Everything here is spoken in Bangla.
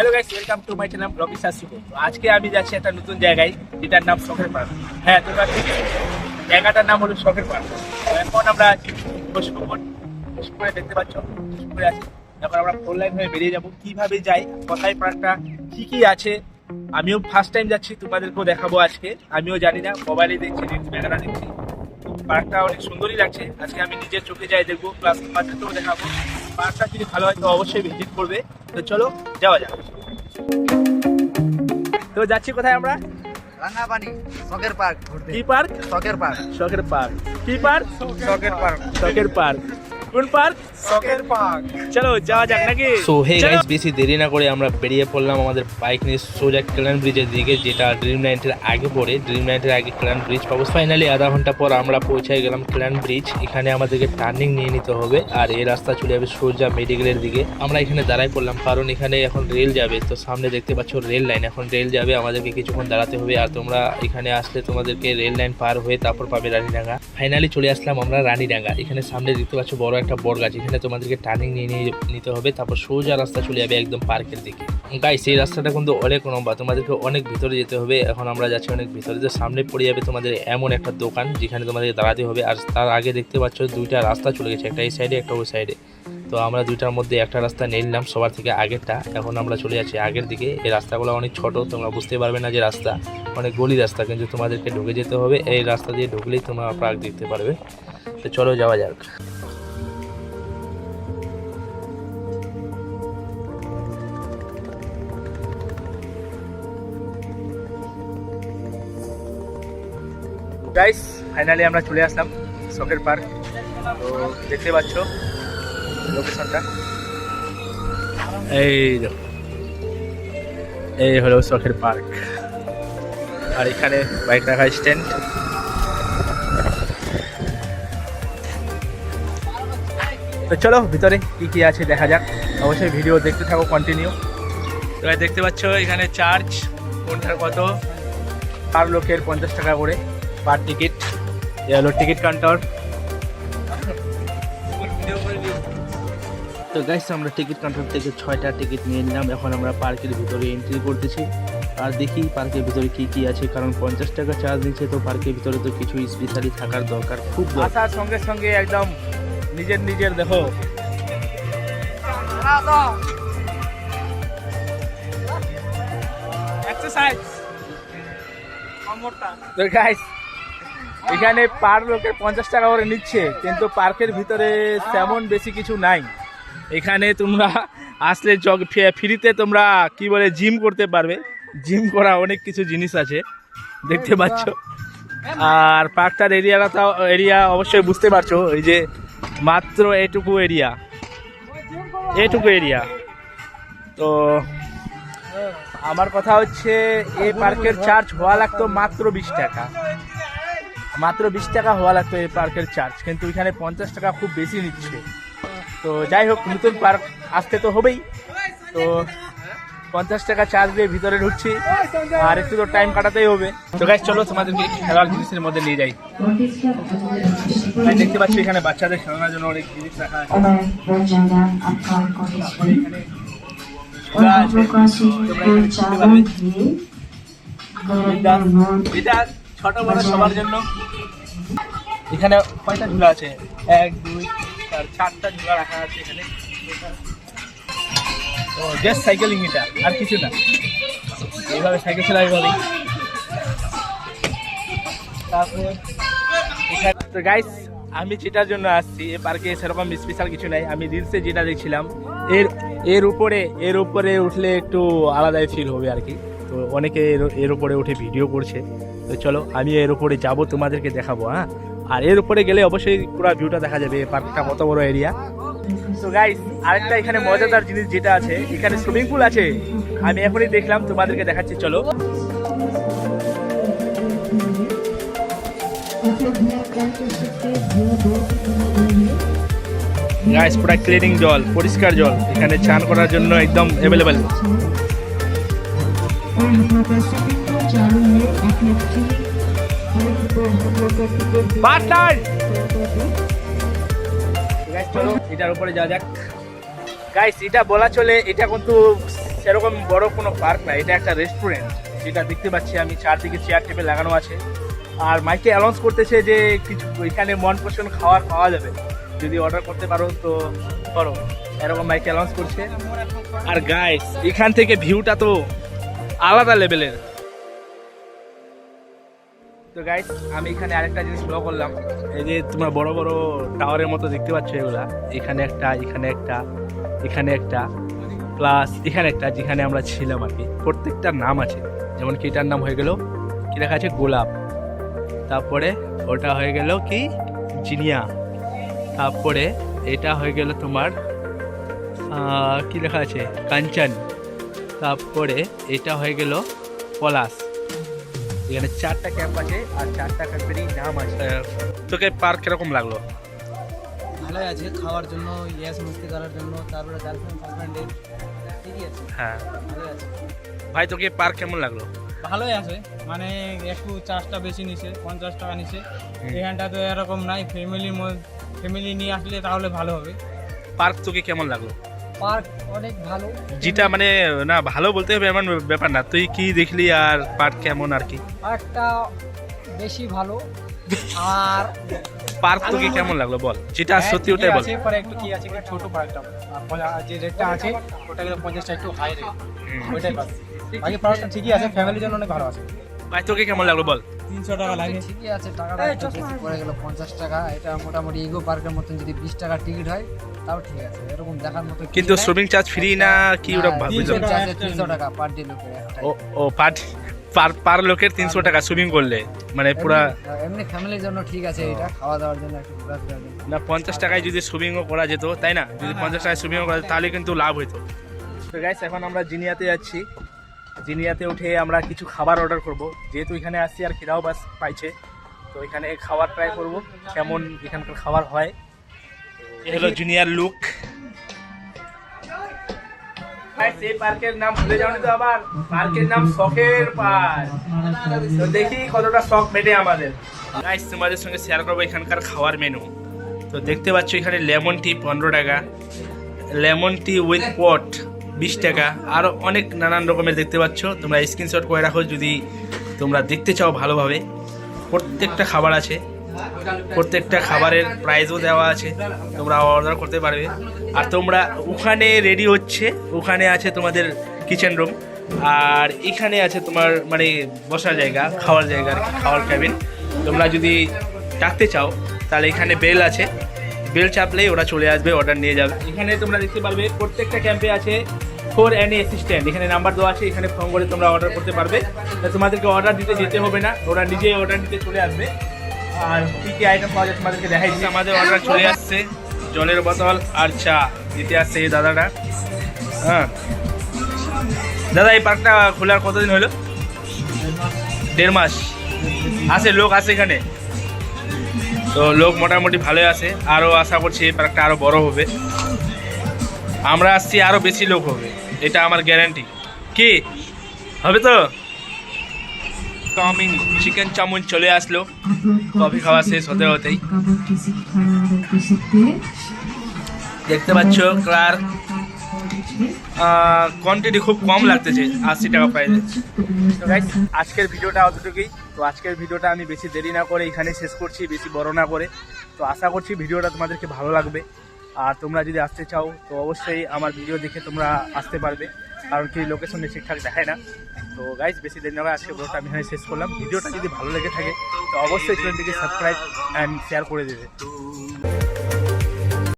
Hello guys, welcome to my channel blog Shastri. আজকে আমি যাচ্ছি একটা নতুন জায়গায় যেটার নাম শখের পার্ক। হ্যাঁ, তোমরা ঠিক জায়গাটার নাম হলো শখের পার্ক। এখন আমরা পুষ্করে দেখতে পাচ্ছ, পুষ্করে আছি। এখন আমরা ফোর লাইন হয়ে বেরিয়ে যাবো। কিভাবে যাই, কোথায় পার্কটা, কি কি আছে, আমিও ফার্স্ট টাইম যাচ্ছি, তোমাদেরকেও দেখাবো আজকে। আমিও জানি না, মোবাইলে দেখছি, রিলস বেগানা দেখছি। পার্কটা অনেক সুন্দরই লাগছে। আজকে আমি নিজের চোখে যাই দেখবো, প্লাস তোমাদেরকেও দেখাবো। পার্কটা যদি ভালো হয় তো অবশ্যই ভিজিট করবে। তো চলো যাওয়া যাক। তো যাচ্ছি কোথায় আমরা? রাঙ্গাপানি শখের পার্ক। কি পার্ক? শখের পার্ক। শখের পার্ক। কি পার্ক? শখের পার্ক। শখের পার্ক। কোন পার্ক? শখের পার্ক। চলো যাওয়া যাক নাকি? সো হে গাইস, বেশি দেরি না করে আমরা বেরিয়ে পড়লাম আমাদের বাইক নিয়ে সোজা ক্ল্যান ব্রিজের দিকে, যেটা ড্রিম লাইনের আগে পড়ে। ড্রিম লাইনের আগে ক্ল্যান ব্রিজ পাবো। ফাইনালি আধা ঘন্টা পর আমরা পৌঁছে গেলাম ক্ল্যান ব্রিজ। এখানে আমাদেরকে টার্নিং নিয়ে নিতে হবে, আর এই রাস্তা চলে যাবে সোজা মেডিকেলের দিকে। আমরা এখানে দাঁড়াই পড়লাম কারণ এখানে এখন রেল যাবে। তো সামনে দেখতে পাচ্ছ রেল লাইন, এখন রেল যাবে, আমাদেরকে কিছুক্ষণ দাঁড়াতে হবে। আর তোমরা এখানে আসলে তোমাদেরকে রেল লাইন পার হয়ে তারপর পাবে রানীডাঙ্গা। ফাইনালি চলে আসলাম আমরা রানীডাঙ্গা। এখানে সামনে দেখতে পাচ্ছ বড় একটা বট গাছ, এখানে তোমাদেরকে টার্নিং নিয়ে নিতে হবে, তারপর সোজা রাস্তা চলে যাবে একদম পার্কের দিকে। গাইস, এই রাস্তাটা কিন্তু অনেক লম্বা, তোমাদেরকে অনেক ভিতরে যেতে হবে। এখন আমরা যাচ্ছি অনেক ভিতরে। তো সামনে পড়ে যাবে তোমাদের এমন একটা দোকান যেখানে তোমাদেরকে দাঁড়াতে হবে। আর তার আগে দেখতে পাচ্ছ দুইটা রাস্তা চলে গেছে, একটা এই সাইডে একটা ওই সাইডে। তো আমরা দুইটার মধ্যে একটা রাস্তা নিয়ে নিলাম, সবার থেকে আগেরটা। এখন আমরা চলে যাচ্ছি আগের দিকে। এই রাস্তাগুলো অনেক ছোট, তোমরা বুঝতে পারবে না যে রাস্তা অনেক গলি রাস্তা, কিন্তু তোমাদেরকে ঢুকে যেতে হবে। এই রাস্তা দিয়ে ঢুকলেই তোমরা পার্ক দেখতে পারবে। তো চলো যাওয়া যাক। গাইস, ফাইনালি আমরা চলে আসলাম শখের পার্ক। তো দেখতে পাচ্ছ লোকেশনটা, এই হলো শখের পার্ক। আর এখানে বাইক রাখার স্ট্যান্ড। তো চলো ভিতরে কি কি আছে দেখা যাক। অবশ্যই ভিডিও দেখতে থাকো কন্টিনিউ। তো দেখতে পাচ্ছ এখানে চার্জ কোনটার কত, পার লোকের 50 টাকা করে পার টিকিট। এ হলো টিকিট কাউন্টার। তো গাইস, আমরা টিকিট কাউন্টার থেকে 6টা টিকিট নিয়ে নিলাম। এখন আমরা পার্কের ভিতরে এন্ট্রি করতেছি, আর দেখি পার্কের ভিতরে কি কি আছে। কারণ 50 টাকা চার্জ নিচ্ছে, তো পার্কের ভিতরে তো কিছু স্পেশালি থাকার দরকার, খুব আসার সঙ্গে সঙ্গে একদম নিজের দেখো এক্সারসাইজ। তো গাইস, এখানে পার লোকের 50 টাকা করে নিচ্ছে, কিন্তু পার্কের ভিতরে তেমন বেশি কিছু নাই। এখানে তোমরা আসলে ফ্রিতে তোমরা কি বলে জিম করতে পারবে। জিম করা অনেক কিছু জিনিস আছে দেখতে পাচ্ছ। আর পার্কটার এরিয়া অবশ্যই বুঝতে পারছো, এই যে মাত্র এটুকু এরিয়া। তো আমার কথা হচ্ছে এই পার্কের চার্জ হওয়া লাগতো মাত্র 20 টাকা। মাত্র 20 টাকা হওয়া লাগতো এই পার্কের চার্জ, কিন্তু এখানে 50 টাকা খুব বেশি নিচ্ছে। তো যাই হোক, নতুন পার্ক আসতে তো হবেই। তো 50 টাকা চার্জ দিয়ে ভিতরে ঢুকছি, আর একটু তো টাইম কাটাতেই হবে। তো গাইস, চলো তোমাদেরকে খেলার জিনিসের মধ্যে নিয়ে যাই। দেখতে পাচ্ছি এখানে বাচ্চাদের খেলানোর জন্য অনেক জিনিস রাখা আছে। এটা ছোট বড় সবার জন্য। এখানে কয়টা ঝুলা আছে? 1 2 4 4টা ঝুলা রাখা আছে এখানে। তো জাস্ট সাইকেলিং, এটা আর কিছু না। এইভাবে সাইকেল চালা, এইভাবেই। তারপরে তো গাইস, আমি যেটার জন্য আসছি এই পার্কে সেরকম স্পেশাল কিছু নাই। আমি রিলসে যেটা দেখছিলাম, এর উপরে উঠলে একটু আলাদাই ফিল হবে আর কি। তো অনেকে এর উপরে উঠে ভিডিও করছে। তো চলো আমি এর উপরে যাব, তোমাদেরকে দেখাবো। হ্যাঁ, আর এর উপরে গেলে অবশ্যই পুরো ভিউটা দেখা যাবে, পার্কটা কত বড় এরিয়া। তো গাইস, আরেকটা এখানে মজাদার জিনিস যেটা আছে, এখানে সুইমিং পুল আছে। আমি এখনই দেখলাম, তোমাদেরকে দেখাচ্ছি, চলো। গাইস, পুরো ক্লিনিং জল, পরিষ্কার জল এখানে চান করার জন্য একদম অ্যাভেলেবেল। চলো এটার উপরে যাওয়া যাক। গাইস, এটা বলা চলে এটা কিন্তু সেরকম বড় কোনো পার্ক না, এটা একটা রেস্টুরেন্ট যেটা দেখতে পাচ্ছি আমি, চারদিকে চেয়ার টেবিল লাগানো আছে। আর মাইকে অ্যানাউন্স করতেছে যে কিছু এখানে মন পছন্দ খাবার পাওয়া যাবে, যদি অর্ডার করতে পারো তো করো, এরকম মাইকে অ্যানাউন্স করছে। আর গাইস এখান থেকে ভিউটা তো আলাদা লেভেলের। তো গাইস আমি এখানে আরেকটা জিনিস ফলো করলাম, এই যে তোমরা বড় বড় টাওয়ারের মতো দেখতে পাচ্ছ এগুলা, এখানে একটা, এখানে একটা, এখানে একটা, প্লাস এখানে একটা, যেখানে আমরা ছিলাম আর কি। প্রত্যেকটার নাম আছে, যেমন কি এটার নাম হয়ে গেল কি লেখা আছে গোলাপ, তারপরে ওটা হয়ে গেল কি জিনিয়া, তারপরে এটা হয়ে গেল তোমার কি লেখা আছে কাঞ্চন, তারপরে এটা হয়ে গেল পলাশ। এখানে 4টা ক্যাম্প আছে আর 4টা ক্যাম্পেরই নাম আছে। তোকে পার্ক কিরকম লাগলো? ভালোই আছে, খাওয়ার জন্য, ইয়াস মস্তি করার জন্য, তারপরে গার্লফ্রেন্ড হাজব্যান্ডের ঠিকই আছে, হ্যাঁ ভালোই আছে। ভাই তোকে পার্ক কেমন লাগলো? ভালোই আছে, মানে একটু চার্জটা বেশি নিছে, 50 টাকা নিছে। এখানটা তো এরকম নাই, ফ্যামিলি নিয়ে আসলে তাহলে ভালো হবে। পার্ক তোকে কেমন লাগলো? পার্ক অনেক ভালো, যেটা মানে না ভালো বলতে হবে এমন ব্যাপার না, তুই কি দেখলি আর পার্ক কেমন আর কি? পার্কটা বেশি ভালো। আর পার্ক তোকে কেমন লাগলো বল, যেটা সত্যি ওটাই বল। পরে একটু কি আছে, ছোট পার্কটা যে রেটটা আছে ওটা গেলে 50টা একটু হাই রেট, ওইটাই পাচ্ছি। বাকি পার্কটা ঠিকই আছে, ফ্যামিলির জন্য অনেক ভালো আছে। ভাই তোকে কেমন লাগলো বল? 300 টাকা লাগে, ঠিকই আছে, টাকাটা একটু বেশি পড়ে গেল 50 টাকা। এটা মোটামুটি ইগো পার্কের মতন যদি 20 টাকা টিকিট হয় তাও ঠিক আছে, এরকম দেখার মতো। কিন্তু সুইমিং চার্জ ফ্রি না কি ওটা বুঝলাম? 300 টাকা পার ডে লোকের একটা। ও পার লোকের 300 টাকা সুইমিং করলে, মানে পুরা এমনি ফ্যামিলির জন্য ঠিক আছে, এটা খাওয়া দাওয়ার জন্য একটু ঘোরাফেরার জন্য। না 50 টাকায় যদি সুইমিংও করা যেত তাই না, যদি 50 টাকায় সুইমিংও করা যেত তাহলে কিন্তু লাভ হইতো। তো গাইস এখন আমরা জিনিয়াতে যাচ্ছি, জিনিয়াতে উঠে আমরা কিছু খাবার অর্ডার করব, যেহেতু এখানে আসছি আর খিদাও বাস পাইছে, তো এখানে খাবার ট্রাই করব কেমন এখানকার খাবার হয়। এই হলো জুনিয়র লুক। এই পার্কের নাম ভুলে যাওনি তো, আবার পার্কের নাম শখের পার্ক। তো দেখি কতটা শখ মেটে আমাদের। গাইস তোমাদের সঙ্গে শেয়ার করবো এখানকার খাওয়ার মেনু। তো দেখতে পাচ্ছ এখানে লেমন টি 15 টাকা, লেমন টি উইথ পট 20 টাকা, আরও অনেক নানান রকমের দেখতে পাচ্ছ। তোমরা স্ক্রিনশট করে রাখো যদি তোমরা দেখতে চাও ভালোভাবে। প্রত্যেকটা খাবার আছে, প্রত্যেকটা খাবারের প্রাইসও দেওয়া আছে, তোমরা অর্ডার করতে পারবে। আর তোমরা ওখানে রেডি হচ্ছে, ওখানে আছে তোমাদের কিচেন রুম, আর এখানে আছে তোমার মানে বসার জায়গা, খাওয়ার জায়গা আর কি, খাওয়ার ক্যাবিন। তোমরা যদি ডাকতে চাও তাহলে এখানে বেল আছে, বেল চাপলেই ওরা চলে আসবে, অর্ডার নিয়ে যাবে। এখানে তোমরা দেখতে পারবে প্রত্যেকটা ক্যাম্পে আছে 4 অ্যানি অ্যাসিস্ট্যান্ট, এখানে নাম্বার দেওয়া আছে, এখানে ফোন করে তোমরা অর্ডার করতে পারবে। তোমাদেরকে অর্ডার দিতে যেতে হবে না, ওরা নিজেই অর্ডার দিতে চলে আসবে। আর কী কী আইটেম পাওয়া যায় তোমাদেরকে দেখাই দিচ্ছি। আমাদের অর্ডার চলে আসছে, জলের বোতল আর চা দিতে আসছে এই দাদাটা। হ্যাঁ দাদা, এই পার্কটা খোলার কতদিন হলো? 1.5 মাস। আসে লোক আসে এখানে, তো লোক মোটামুটি ভালোই আসে। আরও আশা করছি এই পার্কটা আরও বড় হবে, আমরা আসছি আরও বেশি লোক হবে, এটা আমার গ্যারান্টি। কি হবে তো? চাউমিন, চিকেন চাউমিন চলে আসলো, কফি খাওয়া শেষ হতে হতেই। দেখতে পাচ্ছ কার কোয়ান্টিটি খুব কম লাগতেছে, 80 টাকা প্রাইসে। তো গাইস আজকের ভিডিওটা অতটুকুই। তো আজকের ভিডিওটা আমি বেশি দেরি না করে এখানে শেষ করছি, বেশি বড় না করে। তো আশা করছি ভিডিওটা তোমাদেরকে ভালো লাগবে। আর তোমরা যদি আসতে চাও তো অবশ্যই আমার ভিডিও দেখে তোমরা আসতে পারবে, কারণ কি লোকেশনে ঠিকঠাক দেখায় না। তো গাইস বেশি দেরি না করে আজকে ভিডিওটা আমি এখানে শেষ করলাম। ভিডিওটা যদি ভালো লেগে থাকে তো অবশ্যই চ্যানেলটিকে সাবস্ক্রাইব অ্যান্ড শেয়ার করে দেবে।